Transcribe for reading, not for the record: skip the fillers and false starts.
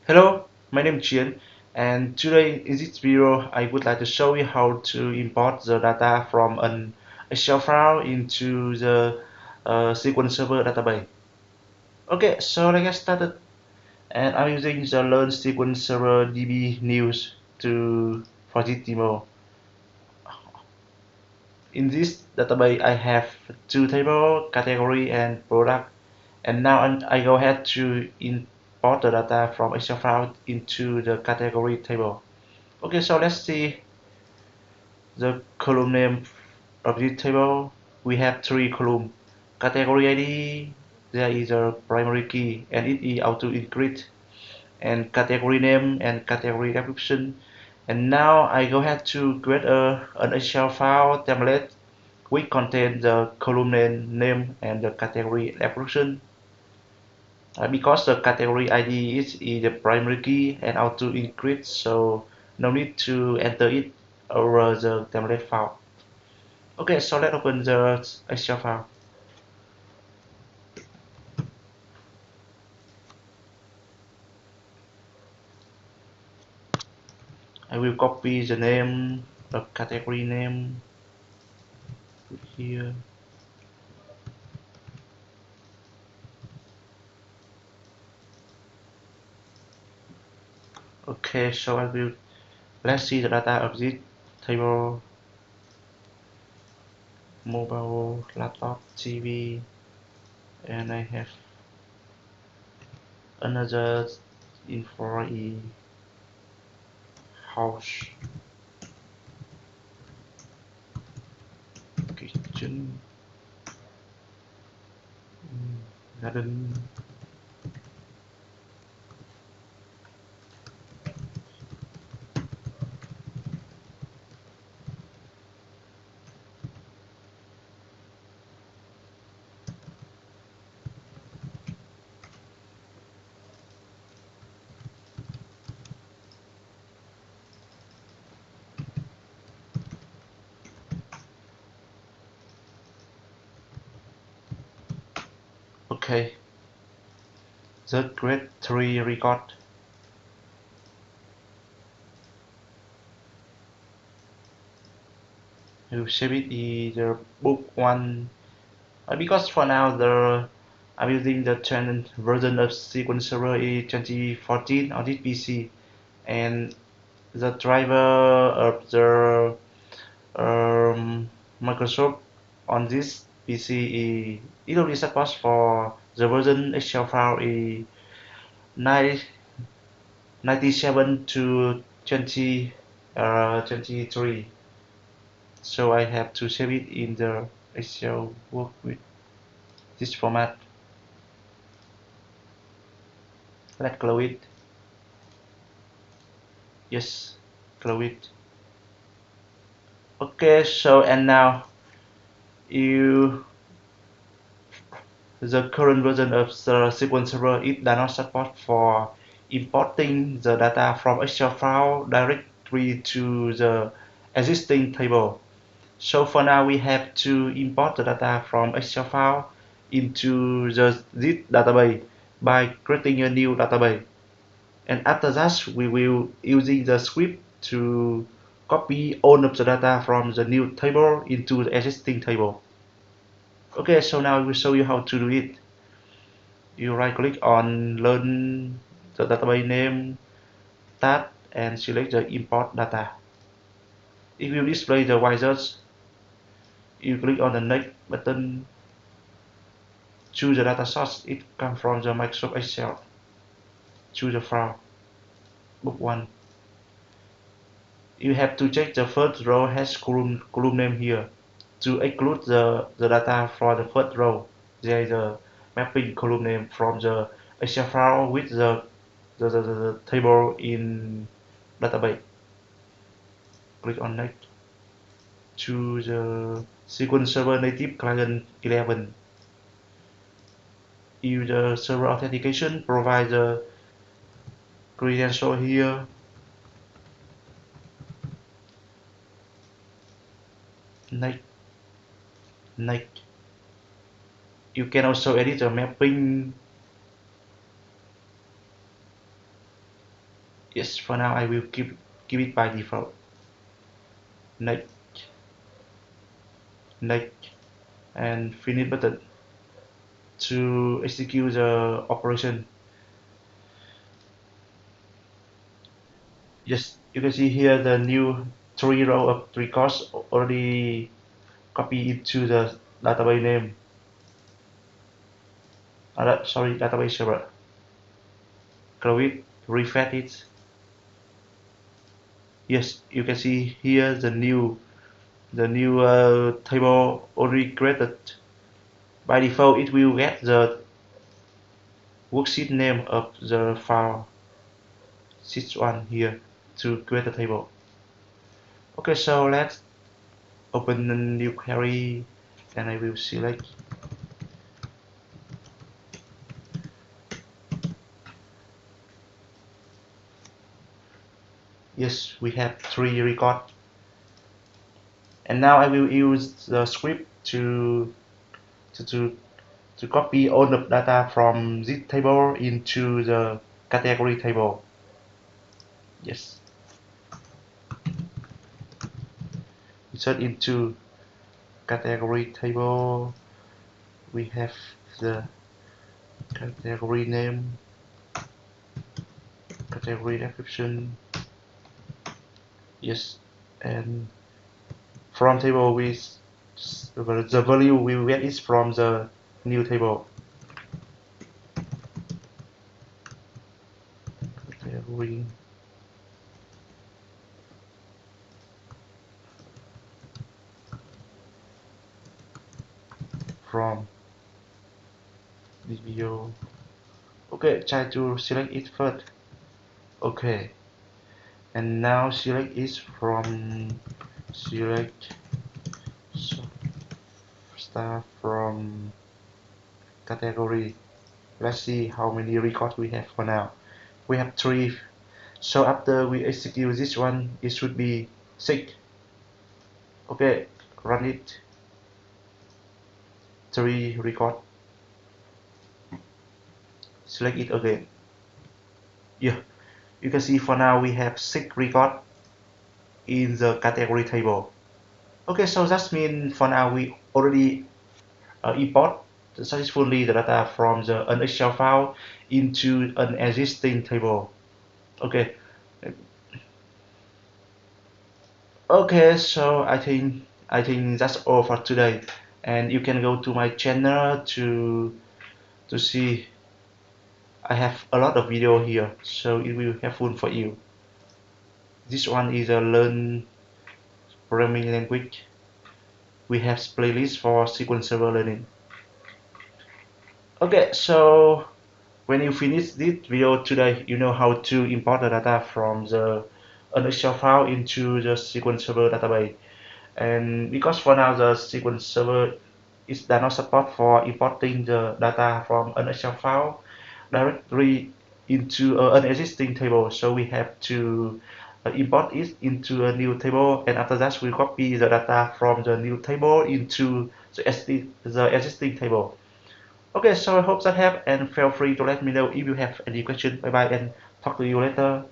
Hello, my name is Chien, and today in this video I would like to show you how to import the data from an Excel file into the SQL Server database. Okay, so let's get started. And I'm using the Learn SQL Server DB News for this demo. In this database, I have two tables, category and product. And now I go ahead to import the data from Excel file into the category table. Okay, so let's see the column name of this table. We have three columns. Category ID, there is a primary key and it is auto increase, and category name and category description. And now I go ahead to create an Excel file template which contains the column name and the category description. Because the category ID is the primary key and auto increase, so no need to enter it over the template file. Okay, so let's open the Excel file. I will copy the name, the category name, put here. Okay, so let's see the data of this table: mobile, laptop, TV, and I have another info house, kitchen, garden. Okay, the grade 3 record. I will save it in the book 1. Because for now I'm using the trend version of SQL Server is 2014 on this PC, and the driver of the Microsoft on this PC it only supports for the version Excel file is 97 to 23. So I have to save it in the Excel work with this format. Let's close it. Yes, close it. Okay, so and now you the current version of the SQL Server it does not support for importing the data from Excel file directly to the existing table. So for now we have to import the data from Excel file into this database by creating a new database. And after that we will using the script to copy all of the data from the new table into the existing table. Okay, so now I will show you how to do it. You right click on learn the database name tab and select the import data. It will display the wizards. You click on the next button, choose the data source. It comes from the Microsoft Excel. Choose the file, book 1. You have to check the first row has column name here. To exclude the data for the first row, there is a mapping column name from the Excel file with the table in database. Click on next. Choose the SQL Server Native Client 11. Use the server authentication, provide the credential here. Next. Next. You can also edit the mapping. Yes, for now I will keep it by default. Next, next, and finish button to execute the operation. Yes, you can see here the new three row of records already copy into the database name. Sorry, database server. Close it, refresh it. Yes, you can see here the new table already created. By default, it will get the worksheet name of the file sheet1 here to create the table. Okay, so let's open a new query and I will select. Yes, we have three records. And now I will use the script to, to, to copy all the data from this table into the category table. Yes, insert into category table. We have the category name, category description. Yes, and from table with the value we will get is from the new table. Category from this video. Okay, try to select it first. Okay, and now select is from select start from category. Let's see how many records we have for now. We have three. So after we execute this one, it should be 6. Okay, run it. 3 record. Select it again. Yeah, you can see for now we have 6 records in the category table. Okay, so that means for now we already import successfully the data from an Excel file into an existing table. Okay. Okay, so I think that's all for today, and you can go to my channel to see I have a lot of video here, so it will be helpful for you. This one is a learn programming language. We have playlist for SQL Server learning. Okay, so when you finish this video today, you know how to import the data from an Excel file into the SQL Server database. And because for now the SQL Server does not support for importing the data from an Excel file directly into an existing table, so we have to import it into a new table, and after that we copy the data from the new table into the existing table. Okay, so I hope that helped, and feel free to let me know if you have any question. Bye bye and talk to you later.